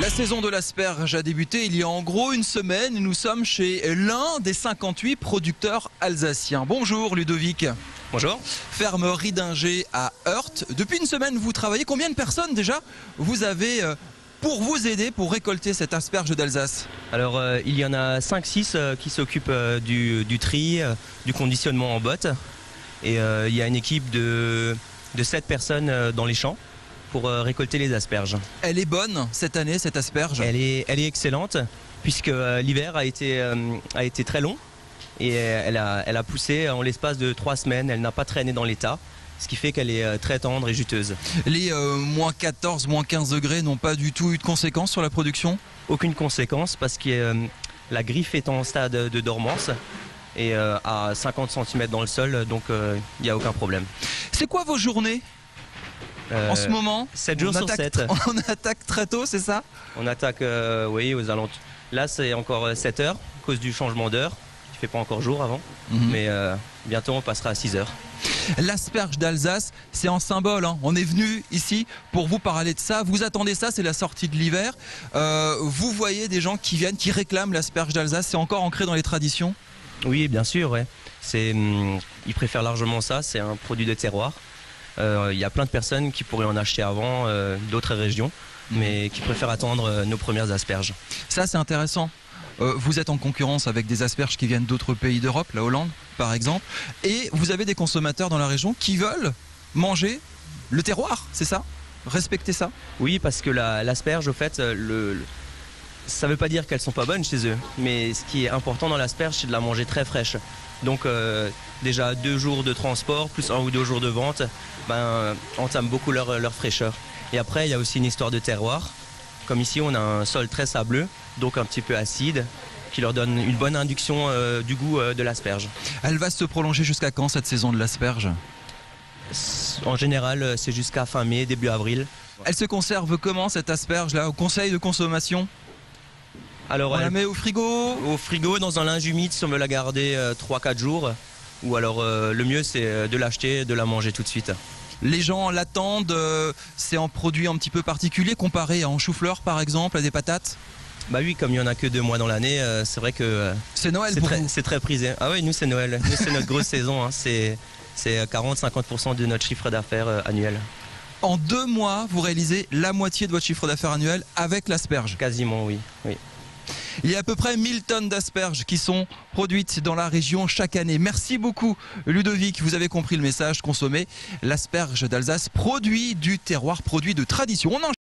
La saison de l'asperge a débuté il y a en gros une semaine et nous sommes chez l'un des 58 producteurs alsaciens. Bonjour Ludovic. Bonjour. Ferme Ridinger à Heurt. Depuis une semaine vous travaillez. Combien de personnes déjà vous avez pour vous aider pour récolter cette asperge d'Alsace? Alors il y en a 5-6 qui s'occupent du tri, du conditionnement en botte. Et il y a une équipe de 7 personnes dans les champs pour récolter les asperges. Elle est bonne cette année, cette asperge? Elle est excellente puisque l'hiver a été très long et elle a poussé en l'espace de 3 semaines. Elle n'a pas traîné dans l'état, ce qui fait qu'elle est très tendre et juteuse. Les moins 14, moins 15 degrés n'ont pas du tout eu de conséquences sur la production? Aucune conséquence parce que la griffe est en stade de dormance et à 50 cm dans le sol, donc il n'y a aucun problème. C'est quoi vos journées en ce moment? 7 jours sur 7. On attaque très tôt, c'est ça? On attaque, oui, aux alentours. Là, c'est encore 7 heures à cause du changement d'heure. Il ne fait pas encore jour avant, mais bientôt on passera à 6 heures. L'asperge d'Alsace, c'est un symbole, hein. On est venu ici pour vous parler de ça. Vous attendez ça, c'est la sortie de l'hiver. Vous voyez des gens qui viennent, qui réclament l'asperge d'Alsace. C'est encore ancré dans les traditions? Oui, bien sûr. Ouais. Ils préfèrent largement ça. C'est un produit de terroir. Il y a plein de personnes qui pourraient en acheter avant d'autres régions, mais qui préfèrent attendre nos premières asperges. Ça, c'est intéressant. Vous êtes en concurrence avec des asperges qui viennent d'autres pays d'Europe, la Hollande par exemple, et vous avez des consommateurs dans la région qui veulent manger le terroir, c'est ça? Respecter ça? Oui, parce que l'asperge, au fait, ça ne veut pas dire qu'elles ne sont pas bonnes chez eux, mais ce qui est important dans l'asperge, c'est de la manger très fraîche. Donc déjà 2 jours de transport, plus 1 ou 2 jours de vente, entament beaucoup leur fraîcheur. Et après, il y a aussi une histoire de terroir. Comme ici, on a un sol très sableux, donc un petit peu acide, qui leur donne une bonne induction du goût de l'asperge. Elle va se prolonger jusqu'à quand cette saison de l'asperge? En général, c'est jusqu'à fin mai, début avril. Elle se conserve comment cette asperge-là, au conseil de consommation? Alors, on la met au frigo? Au frigo, dans un linge humide si on veut la garder 3-4 jours. Ou alors le mieux c'est de l'acheter, de la manger tout de suite. Les gens l'attendent, c'est un produit un petit peu particulier comparé à un chou-fleur par exemple, à des patates? Bah oui, comme il n'y en a que 2 mois dans l'année, c'est vrai que c'est Noël pour vous. C'est très prisé. Ah oui, nous c'est Noël, nous c'est notre grosse saison, hein. C'est 40-50% de notre chiffre d'affaires annuel. En 2 mois, vous réalisez la moitié de votre chiffre d'affaires annuel avec l'asperge? Quasiment, oui. Il y a à peu près 1000 tonnes d'asperges qui sont produites dans la région chaque année. Merci beaucoup Ludovic, vous avez compris le message, consommer l'asperge d'Alsace, produit du terroir, produit de tradition.